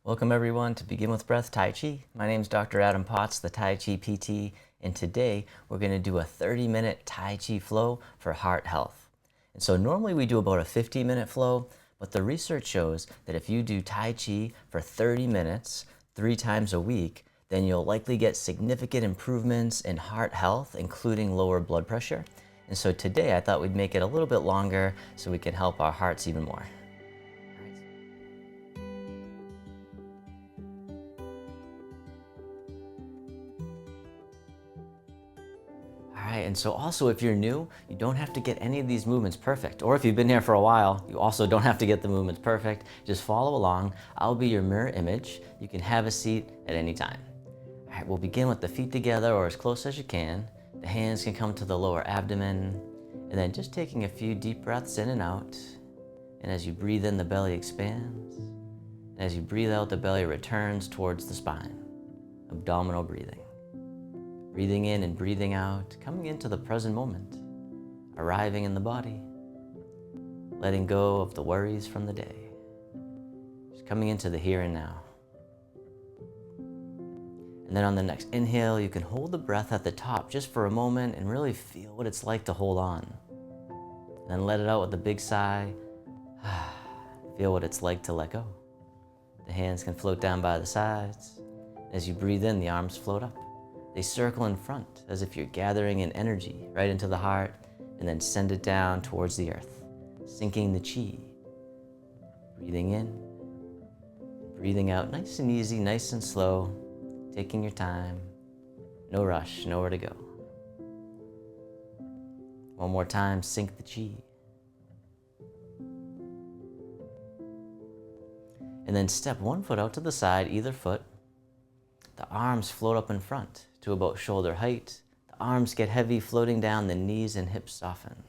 Welcome everyone to Begin With Breath Tai Chi. My name is Dr. Adam Potts, the Tai Chi PT, and today we're going to do a 30-minute Tai Chi flow for heart health. And so normally we do about a 15-minute flow, but the research shows that if you do Tai Chi for 30 minutes, 3 times a week, then you'll likely get significant improvements in heart health, including lower blood pressure. And so today I thought we'd make it a little bit longer so we can help our hearts even more. All right, and so also if you're new, you don't have to get any of these movements perfect. Or if you've been here for a while, you also don't have to get the movements perfect. Just follow along. I'll be your mirror image. You can have a seat at any time. All right, we'll begin with the feet together or as close as you can. The hands can come to the lower abdomen. And then just taking a few deep breaths in and out. And as you breathe in, the belly expands. And as you breathe out, the belly returns towards the spine. Abdominal breathing. Breathing in and breathing out, coming into the present moment, arriving in the body, letting go of the worries from the day, just coming into the here and now. And then on the next inhale, you can hold the breath at the top just for a moment and really feel what it's like to hold on. And then let it out with a big sigh. Feel what it's like to let go. The hands can float down by the sides. As you breathe in, the arms float up. They circle in front as if you're gathering in energy right into the heart and then send it down towards the earth, sinking the chi. Breathing in, breathing out nice and easy, nice and slow, taking your time, no rush, nowhere to go. One more time, sink the chi. And then step one foot out to the side, either foot. The arms float up in front to about shoulder height. The arms get heavy, floating down, the knees and hips soften.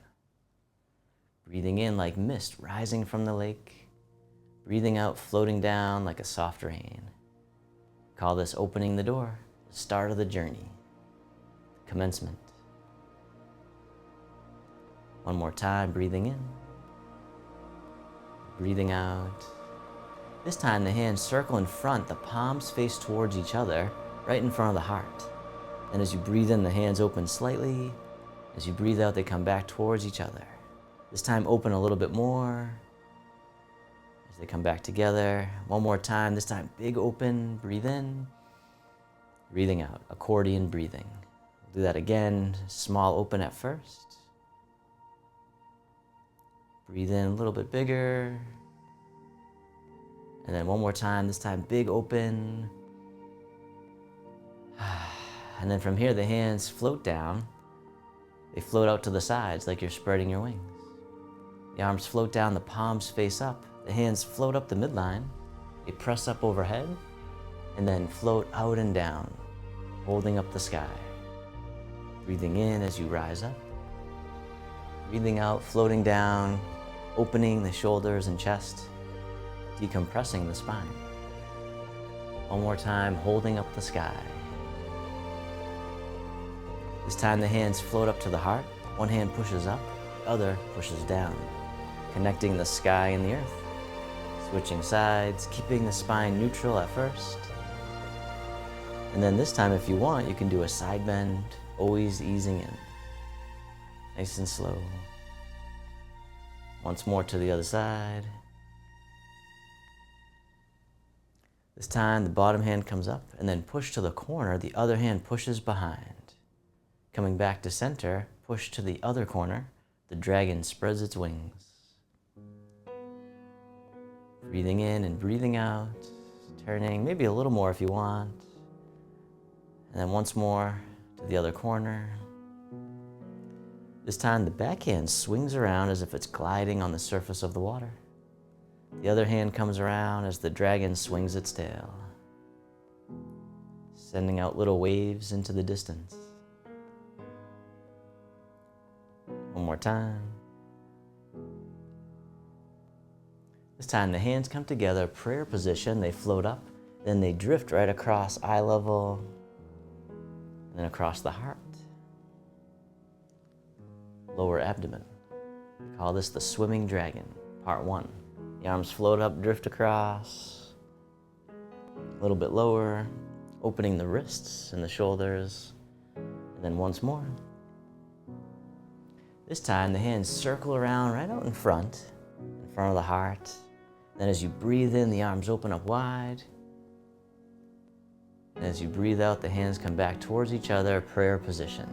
Breathing in like mist rising from the lake. Breathing out, floating down like a soft rain. Call this opening the door, the start of the journey, commencement. One more time, breathing in. Breathing out. This time the hands circle in front, the palms face towards each other, right in front of the heart. And as you breathe in, the hands open slightly. As you breathe out, they come back towards each other. This time open a little bit more. As they come back together. One more time, this time big open, breathe in. Breathing out, accordion breathing. We'll do that again, small open at first. Breathe in a little bit bigger. And then one more time, this time big open. And then from here, the hands float down. They float out to the sides like you're spreading your wings. The arms float down, the palms face up. The hands float up the midline. They press up overhead and then float out and down, holding up the sky. Breathing in as you rise up. Breathing out, floating down, opening the shoulders and chest, decompressing the spine. One more time, holding up the sky. This time the hands float up to the heart. One hand pushes up, the other pushes down, connecting the sky and the earth. Switching sides, keeping the spine neutral at first. And then this time, if you want, you can do a side bend, always easing in. Nice and slow. Once more to the other side. This time, the bottom hand comes up and then push to the corner. The other hand pushes behind. Coming back to center, push to the other corner. The dragon spreads its wings. Breathing in and breathing out. Turning, maybe a little more if you want. And then once more to the other corner. This time, the back hand swings around as if it's gliding on the surface of the water. The other hand comes around as the dragon swings its tail, sending out little waves into the distance. One more time. This time the hands come together, prayer position, they float up, then they drift right across eye level, and then across the heart. Lower abdomen. We call this the swimming dragon, part 1. The arms float up, drift across. A little bit lower, opening the wrists and the shoulders. And then once more. This time, the hands circle around right out in front of the heart. Then as you breathe in, the arms open up wide. And as you breathe out, the hands come back towards each other, prayer position.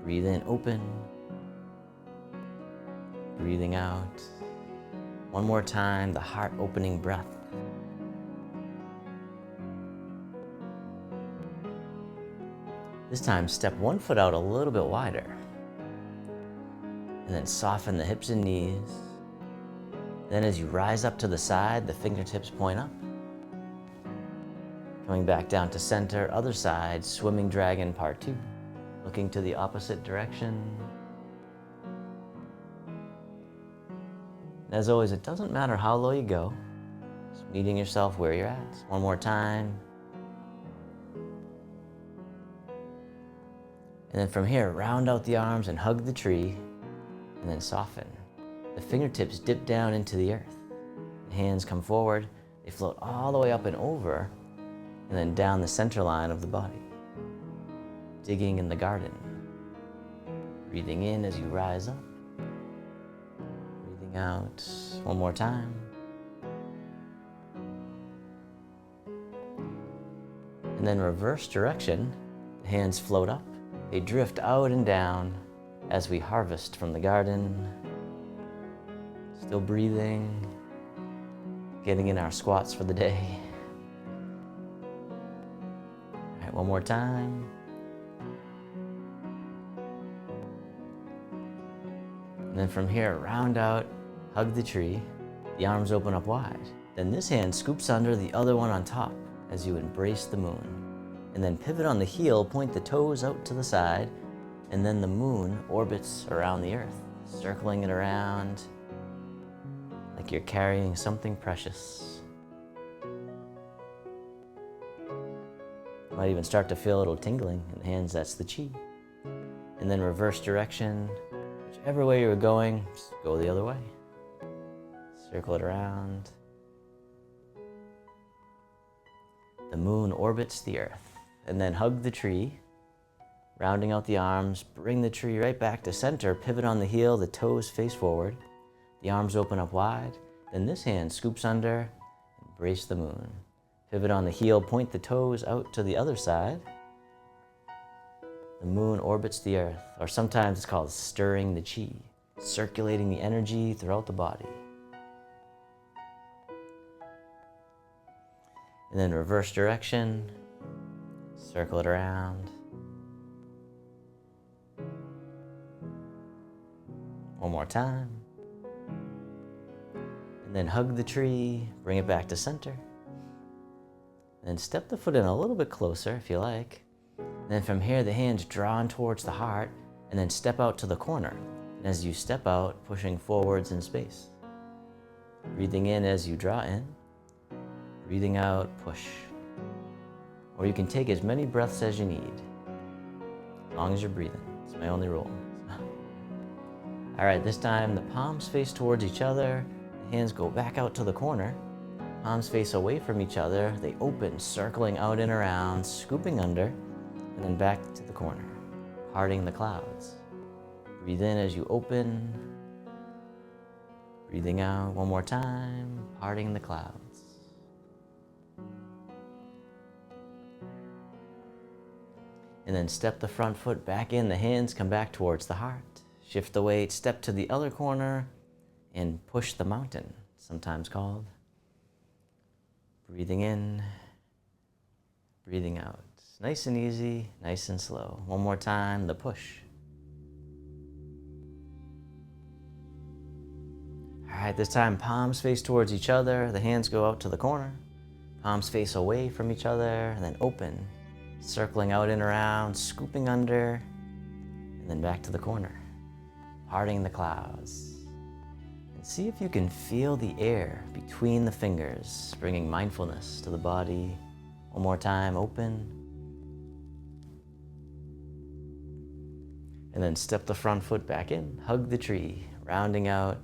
Breathe in, open. Breathing out. One more time, the heart opening breath. This time, step one foot out a little bit wider. And then soften the hips and knees. Then as you rise up to the side, the fingertips point up. Coming back down to center, other side, swimming dragon part 2. Looking to the opposite direction. And as always, it doesn't matter how low you go. Just meeting yourself where you're at. One more time. And then from here, round out the arms and hug the tree, and then soften. The fingertips dip down into the earth. The hands come forward, they float all the way up and over, and then down the center line of the body. Digging in the garden. Breathing in as you rise up. Breathing out one more time. And then reverse direction, the hands float up. They drift out and down as we harvest from the garden. Still breathing, getting in our squats for the day. All right, one more time. And then from here, round out, hug the tree. The arms open up wide. Then this hand scoops under the other one on top as you embrace the moon. And then pivot on the heel, point the toes out to the side, and then the moon orbits around the earth, circling it around like you're carrying something precious. You might even start to feel a little tingling in the hands, that's the chi. And then reverse direction, whichever way you were going, just go the other way. Circle it around. The moon orbits the earth. And then hug the tree, rounding out the arms, bring the tree right back to center, pivot on the heel, the toes face forward, the arms open up wide, then this hand scoops under, embrace the moon. Pivot on the heel, point the toes out to the other side. The moon orbits the earth, or sometimes it's called stirring the chi, circulating the energy throughout the body. And then reverse direction. Circle it around. One more time. And then hug the tree, bring it back to center. Then step the foot in a little bit closer if you like. And then from here, the hands drawn towards the heart, and then step out to the corner. And as you step out, pushing forwards in space. Breathing in as you draw in. Breathing out, push. Or you can take as many breaths as you need, as long as you're breathing. It's my only rule. All right, this time the palms face towards each other, the hands go back out to the corner, palms face away from each other, they open, circling out and around, scooping under, and then back to the corner, parting the clouds. Breathe in as you open, breathing out one more time, parting the clouds. And then step the front foot back in, the hands come back towards the heart. Shift the weight, step to the other corner, and push the mountain, sometimes called. Breathing in, breathing out. Nice and easy, nice and slow. One more time, the push. All right, this time palms face towards each other, the hands go out to the corner. Palms face away from each other, and then open. Circling out and around, scooping under, and then back to the corner, parting the clouds. And see if you can feel the air between the fingers, bringing mindfulness to the body. One more time, open. And then step the front foot back in, hug the tree, rounding out,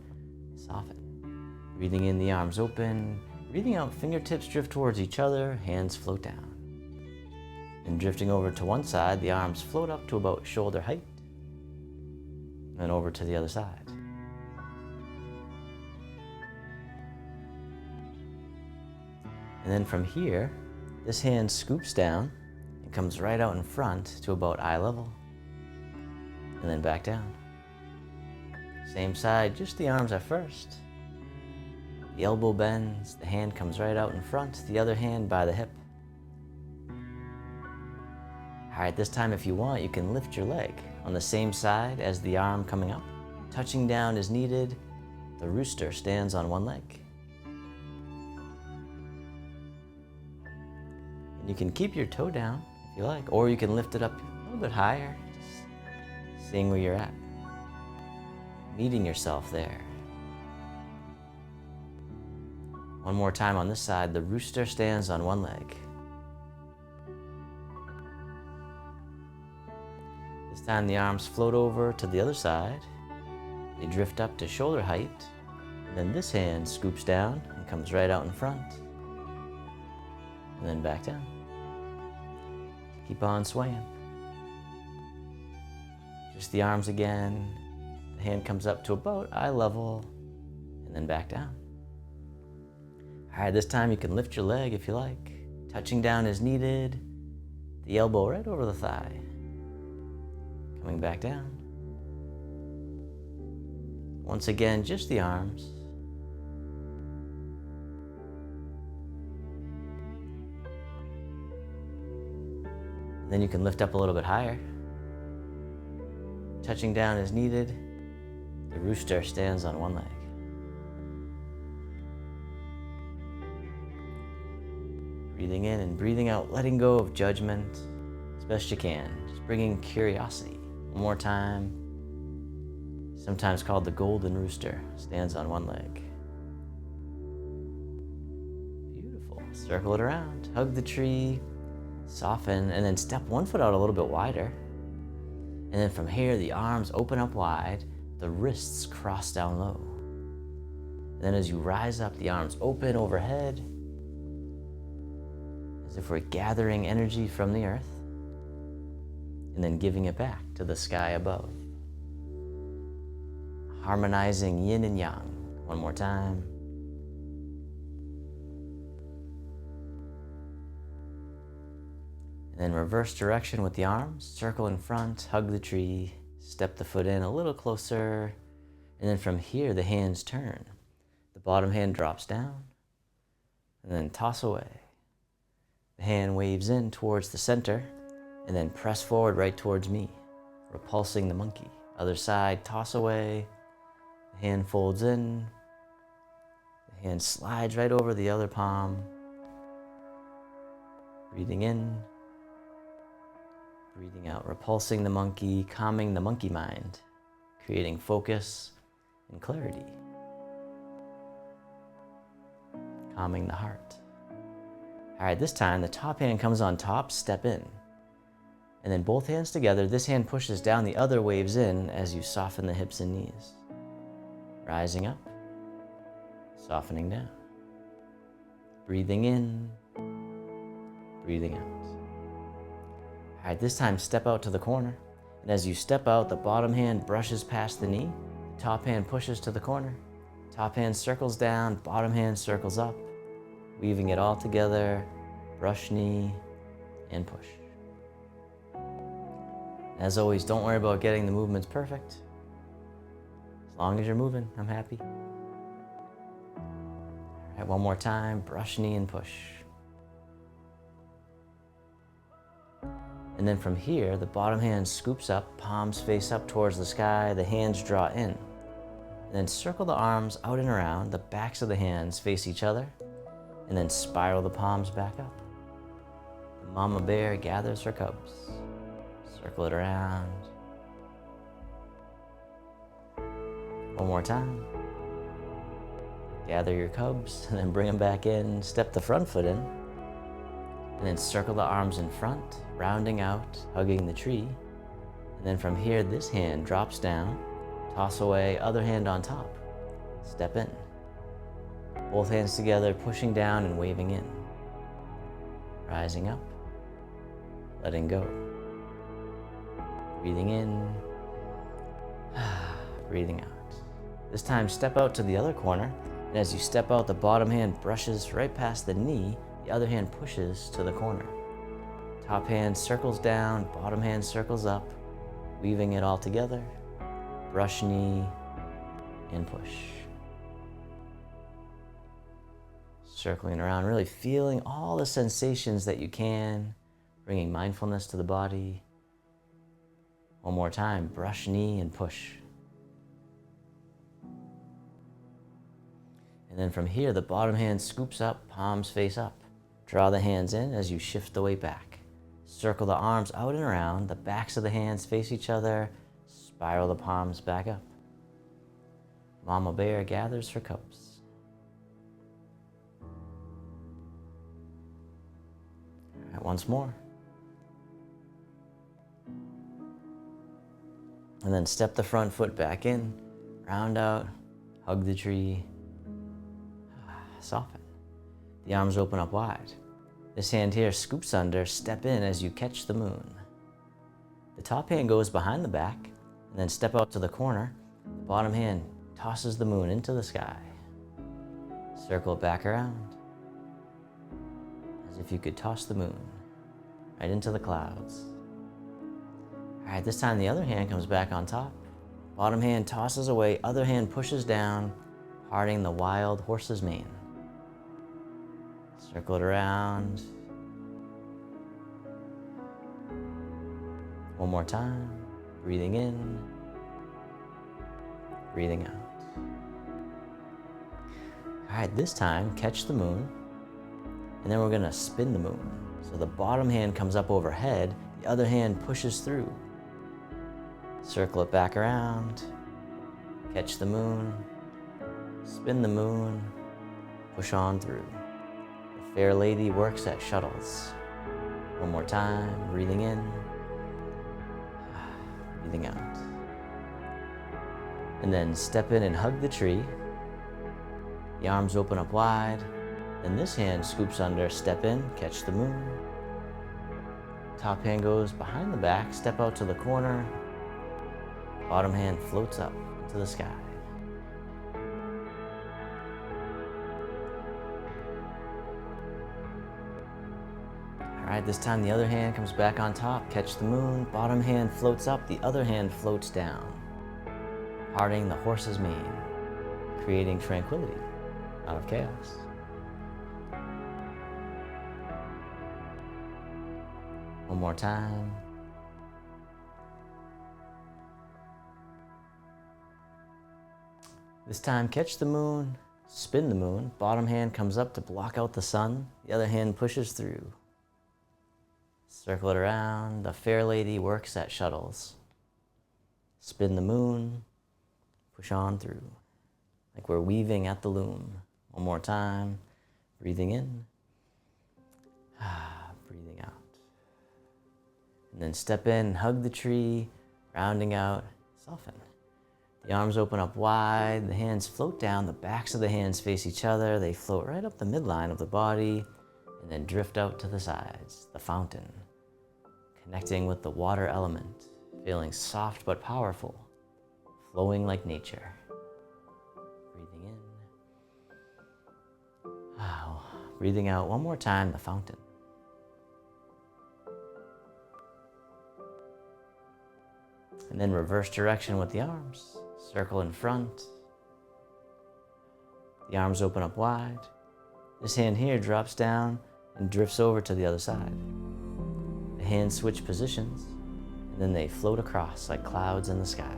soften. Breathing in, the arms open, Breathing out, fingertips drift towards each other, hands float down. And drifting over to one side, the arms float up to about shoulder height, and over to the other side. And then from here, this hand scoops down and comes right out in front to about eye level, and then back down. Same side, just the arms at first. The elbow bends, the hand comes right out in front, the other hand by the hip. All right, this time if you want, you can lift your leg on the same side as the arm coming up. Touching down is needed. The rooster stands on one leg. And you can keep your toe down if you like, or you can lift it up a little bit higher, just seeing where you're at. Meeting yourself there. One more time on this side, the rooster stands on one leg. This time the arms float over to the other side. They drift up to shoulder height. And then this hand scoops down and comes right out in front. And then back down. Keep on swaying. Just the arms again. The hand comes up to about eye level and then back down. All right, this time you can lift your leg if you like. Touching down is needed. The elbow right over the thigh. Coming back down. Once again, just the arms. And then you can lift up a little bit higher. Touching down is needed. The rooster stands on one leg. Breathing in and breathing out, letting go of judgment as best you can. Just bringing curiosity. One more time. Sometimes called the golden rooster, stands on one leg. Beautiful. Circle it around. Hug the tree. Soften, and then step one foot out a little bit wider. And then from here, the arms open up wide. The wrists cross down low. And then as you rise up, the arms open overhead, as if we're gathering energy from the earth and then giving it back to the sky above. Harmonizing yin and yang. One more time. And then reverse direction with the arms. Circle in front, hug the tree, step the foot in a little closer. And then from here, the hands turn. The bottom hand drops down and then toss away. The hand waves in towards the center and then press forward right towards me, repulsing the monkey. Other side, toss away. The hand folds in. The hand slides right over the other palm. Breathing in. Breathing out, repulsing the monkey, calming the monkey mind, creating focus and clarity. Calming the heart. All right, this time the top hand comes on top, step in. And then both hands together, this hand pushes down, the other waves in as you soften the hips and knees. Rising up, softening down. Breathing in, breathing out. All right, this time step out to the corner. And as you step out, the bottom hand brushes past the knee. The top hand pushes to the corner. Top hand circles down, bottom hand circles up. Weaving it all together, brush knee and push. As always, don't worry about getting the movements perfect. As long as you're moving, I'm happy. All right, one more time, brush knee and push. And then from here, the bottom hand scoops up, palms face up towards the sky, the hands draw in. And then circle the arms out and around, the backs of the hands face each other, and then spiral the palms back up. The mama bear gathers her cubs. Circle it around. One more time. Gather your cubs, and then bring them back in, step the front foot in, and then circle the arms in front, rounding out, hugging the tree. And then from here, this hand drops down, toss away, other hand on top, step in. Both hands together, pushing down and waving in. Rising up, letting go. Breathing in, breathing out. This time, step out to the other corner, and as you step out, the bottom hand brushes right past the knee, the other hand pushes to the corner. Top hand circles down, bottom hand circles up, weaving it all together. Brush knee and push. Circling around, really feeling all the sensations that you can, bringing mindfulness to the body. One more time, brush knee and push. And then from here, the bottom hand scoops up, palms face up. Draw the hands in as you shift the weight back. Circle the arms out and around, the backs of the hands face each other, spiral the palms back up. Mama bear gathers for cubs. All right, once more. And then step the front foot back in, round out, hug the tree, soften. The arms open up wide. This hand here scoops under, step in as you catch the moon. The top hand goes behind the back, and then step out to the corner. The bottom hand tosses the moon into the sky. Circle it back around, as if you could toss the moon right into the clouds. All right, this time the other hand comes back on top. Bottom hand tosses away, other hand pushes down, parting the wild horse's mane. Circle it around. One more time. Breathing in, breathing out. All right, this time, catch the moon, and then we're gonna spin the moon. So the bottom hand comes up overhead, the other hand pushes through. Circle it back around, catch the moon, spin the moon, push on through. The fair lady works at shuttles. One more time, breathing in, breathing out. And then step in and hug the tree. The arms open up wide. Then this hand scoops under, step in, catch the moon. Top hand goes behind the back, step out to the corner. Bottom hand floats up into the sky. All right, this time the other hand comes back on top, catch the moon. Bottom hand floats up, the other hand floats down, parting the horse's mane, creating tranquility out of chaos. One more time. This time, catch the moon, spin the moon. Bottom hand comes up to block out the sun. The other hand pushes through. Circle it around. The fair lady works at shuttles. Spin the moon, push on through. Like we're weaving at the loom. One more time. Breathing in, breathing out. And then step in, hug the tree, rounding out, soften. The arms open up wide, the hands float down, the backs of the hands face each other, they float right up the midline of the body, and then drift out to the sides, the fountain, connecting with the water element, feeling soft but powerful, flowing like nature. Breathing in. Wow. Breathing out one more time, the fountain. And then reverse direction with the arms. Circle in front. The arms open up wide. This hand here drops down and drifts over to the other side. The hands switch positions, and then they float across like clouds in the sky.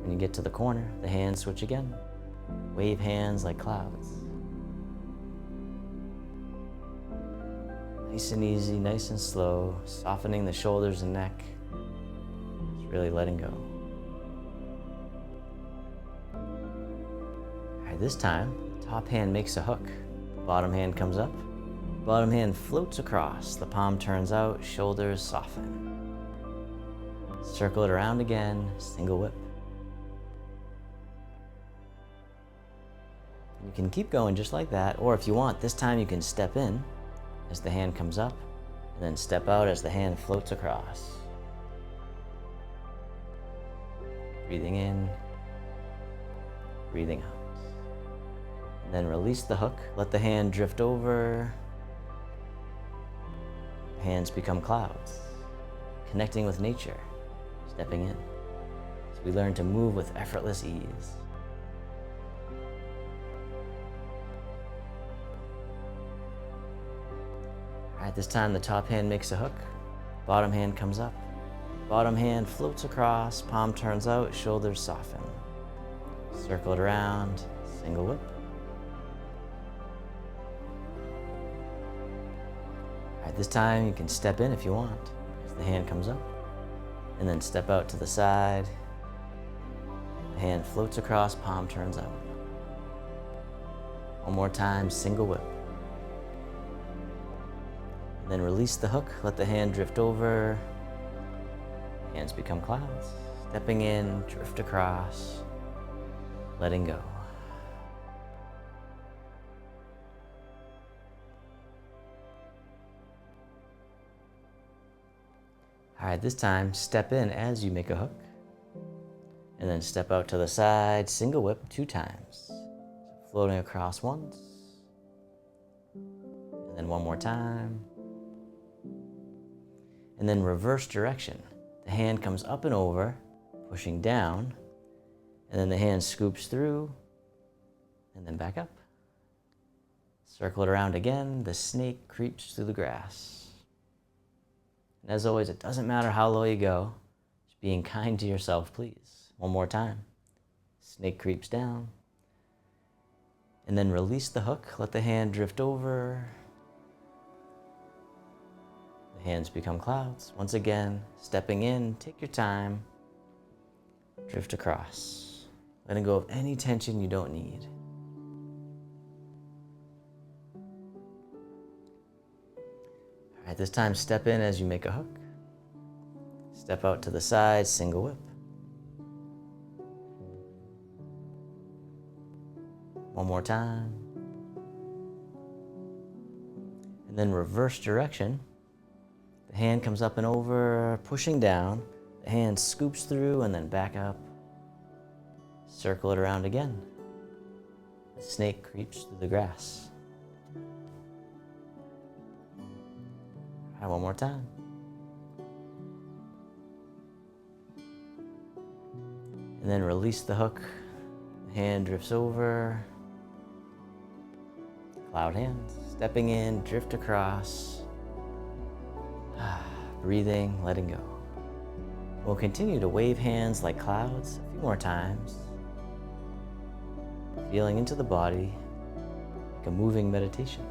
When you get to the corner, the hands switch again. Wave hands like clouds. Nice and easy, nice and slow, softening the shoulders and neck. Just really letting go. This time, the top hand makes a hook. Bottom hand comes up. Bottom hand floats across. The palm turns out, shoulders soften. Circle it around again, single whip. You can keep going just like that, or if you want, this time you can step in as the hand comes up, and then step out as the hand floats across. Breathing in, breathing out. And then release the hook, let the hand drift over. Hands become clouds, connecting with nature, stepping in. So we learn to move with effortless ease. All right, this time the top hand makes a hook, bottom hand comes up. Bottom hand floats across, palm turns out, shoulders soften. Circle it around, single whip. All right, this time you can step in if you want, as the hand comes up, and then step out to the side. The hand floats across, palm turns out. One more time, single whip. And then release the hook, let the hand drift over. Hands become clouds. Stepping in, drift across, letting go. All right, this time, step in as you make a hook. And then step out to the side, single whip 2 times. So floating across once. And then one more time. And then reverse direction. The hand comes up and over, pushing down, and then the hand scoops through, and then back up. Circle it around again, the snake creeps through the grass. And as always, it doesn't matter how low you go, just being kind to yourself, please. One more time. Snake creeps down, and then release the hook, let the hand drift over. Hands become clouds. Once again, stepping in, take your time, drift across, letting go of any tension you don't need. All right, this time step in as you make a hook. Step out to the side, single whip. One more time. And then reverse direction. The hand comes up and over, pushing down. The hand scoops through and then back up. Circle it around again. The snake creeps through the grass. All right, one more time. And then release the hook. The hand drifts over. Cloud hands. Stepping in, drift across. Breathing, letting go. We'll continue to wave hands like clouds a few more times. Feeling into the body like a moving meditation.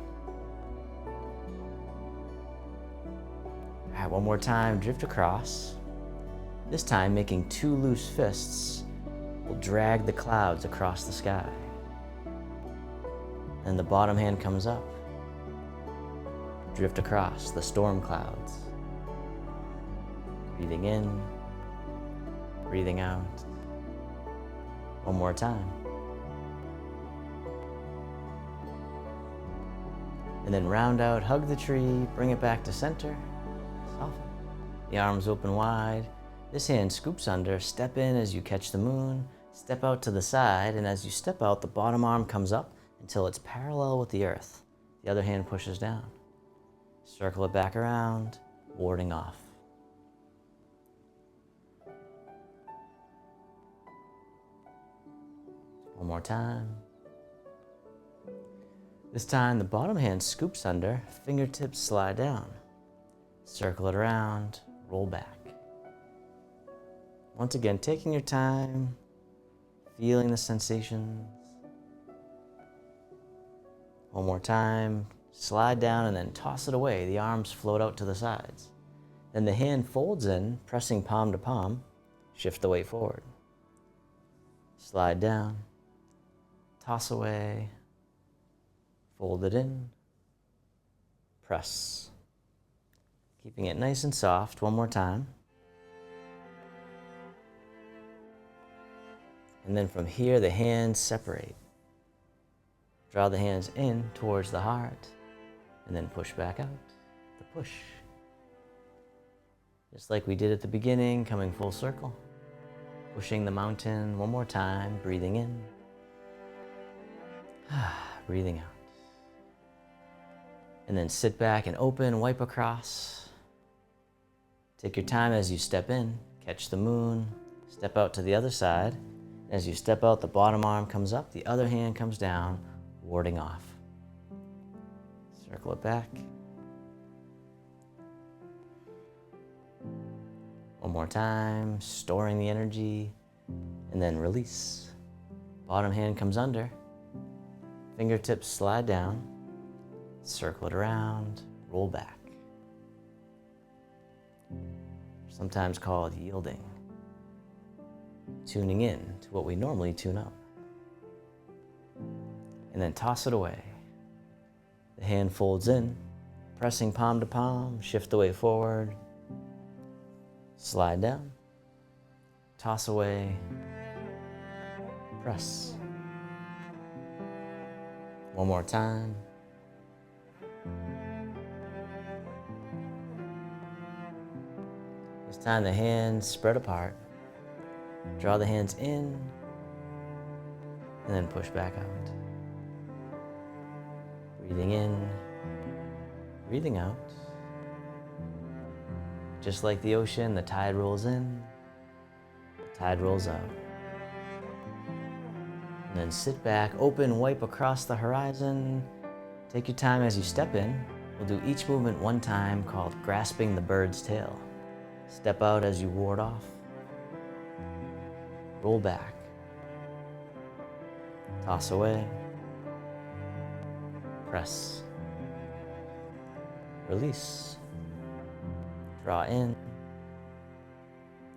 All right, one more time, drift across. This time, making 2 loose fists will drag the clouds across the sky. And the bottom hand comes up. Drift across the storm clouds. Breathing in, breathing out. One more time. And then round out, hug the tree, bring it back to center, soften. The arms open wide. This hand scoops under, step in as you catch the moon, step out to the side, and as you step out, the bottom arm comes up until it's parallel with the earth. The other hand pushes down. Circle it back around, warding off. One more time. This time, the bottom hand scoops under, fingertips slide down. Circle it around, roll back. Once again, taking your time, feeling the sensations. One more time, slide down and then toss it away. The arms float out to the sides. Then the hand folds in, pressing palm to palm. Shift the weight forward. Slide down, toss away, fold it in, press. Keeping it nice and soft. One more time. And then from here, the hands separate. Draw the hands in towards the heart, and then push back out. The push. Just like we did at the beginning, coming full circle. Pushing the mountain one more time, breathing in. Breathing out. And then sit back and open, wipe across. Take your time as you step in, catch the moon, step out to the other side. As you step out, the bottom arm comes up, the other hand comes down, warding off. Circle it back. One more time, storing the energy, and then release. Bottom hand comes under, fingertips slide down, circle it around, roll back. Sometimes called yielding. Tuning in to what we normally tune up. And then toss it away. The hand folds in, pressing palm to palm, shift the weight forward, slide down, toss away, press. One more time. This time the hands spread apart. Draw the hands in, and then push back out. Breathing in, breathing out. Just like the ocean, the tide rolls in, the tide rolls out. And then sit back, open, wipe across the horizon. Take your time as you step in. We'll do each movement one time, called grasping the bird's tail. Step out as you ward off. Roll back. Toss away. Press. Release. Draw in.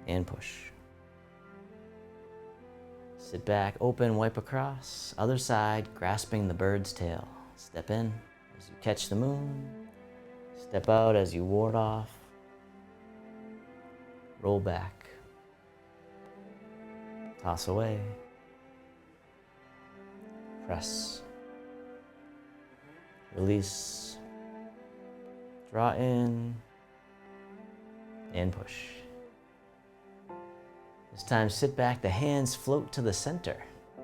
And push. Sit back, open, wipe across. Other side, grasping the bird's tail. Step in as you catch the moon. Step out as you ward off. Roll back. Toss away. Press. Release. Draw in. And push. This time, sit back. The hands float to the center. You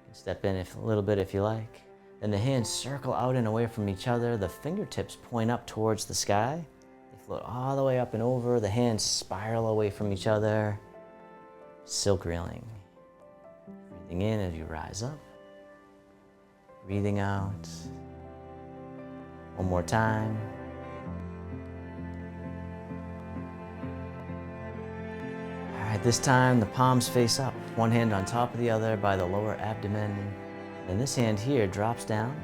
can step in a little bit if you like. Then the hands circle out and away from each other. The fingertips point up towards the sky. They float all the way up and over. The hands spiral away from each other. Silk reeling. Breathing in as you rise up. Breathing out. One more time. All right, this time the palms face up. One hand on top of the other by the lower abdomen. And this hand here drops down,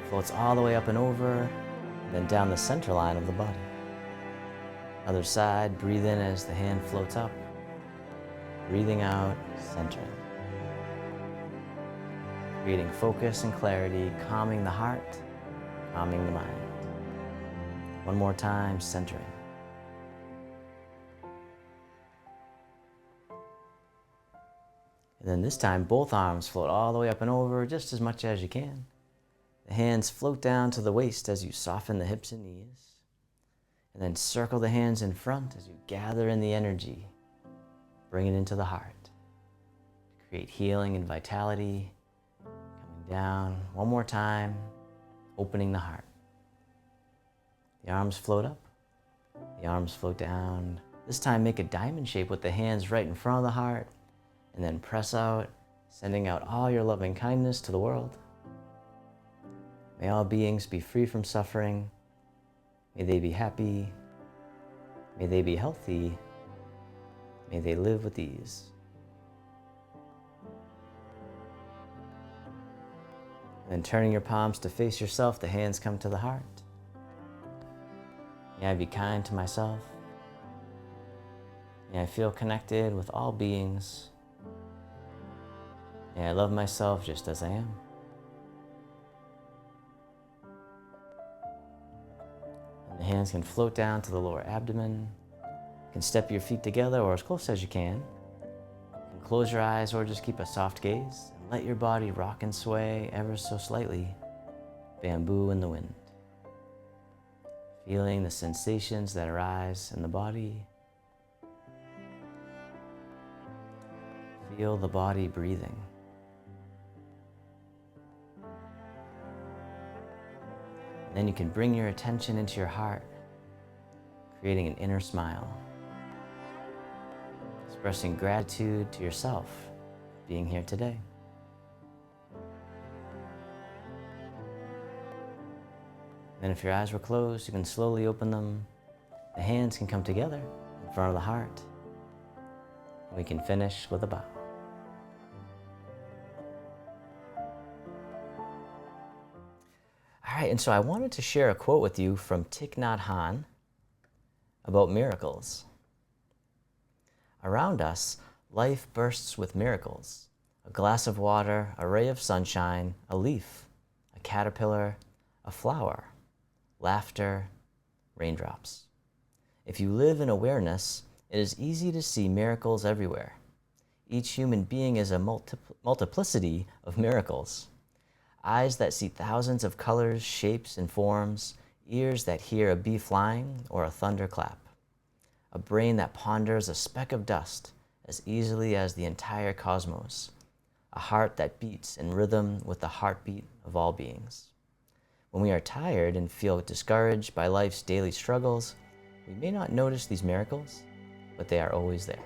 floats all the way up and over, and then down the center line of the body. Other side, breathe in as the hand floats up. Breathing out, centering. Creating focus and clarity, calming the heart, calming the mind. One more time, centering. And then this time, both arms float all the way up and over just as much as you can. The hands float down to the waist as you soften the hips and knees. And then circle the hands in front as you gather in the energy. Bring it into the heart. Create healing and vitality. Coming down. One more time. Opening the heart. The arms float up. The arms float down. This time make a diamond shape with the hands right in front of the heart. And then press out, sending out all your loving kindness to the world. May all beings be free from suffering. May they be happy. May they be healthy. May they live with ease. Then turning your palms to face yourself, the hands come to the heart. May I be kind to myself. May I feel connected with all beings. May I love myself just as I am. And the hands can float down to the lower abdomen. You can step your feet together or as close as you can. You can close your eyes or just keep a soft gaze and Let your body rock and sway ever so slightly, bamboo in the wind. Feeling the sensations that arise in the body. Feel the body breathing. And then you can bring your attention into your heart, creating an inner smile. Expressing gratitude to yourself for being here today. Then if your eyes were closed, you can slowly open them. The hands can come together in front of the heart. And we can finish with a bow. All right, and so I wanted to share a quote with you from Thich Nhat Hanh about miracles. Around us, life bursts with miracles. A glass of water, a ray of sunshine, a leaf, a caterpillar, a flower, laughter, raindrops. If you live in awareness, it is easy to see miracles everywhere. Each human being is a multiplicity of miracles. Eyes that see thousands of colors, shapes, and forms, ears that hear a bee flying or a thunderclap, a brain that ponders a speck of dust as easily as the entire cosmos, a heart that beats in rhythm with the heartbeat of all beings. When we are tired and feel discouraged by life's daily struggles, we may not notice these miracles, but they are always there.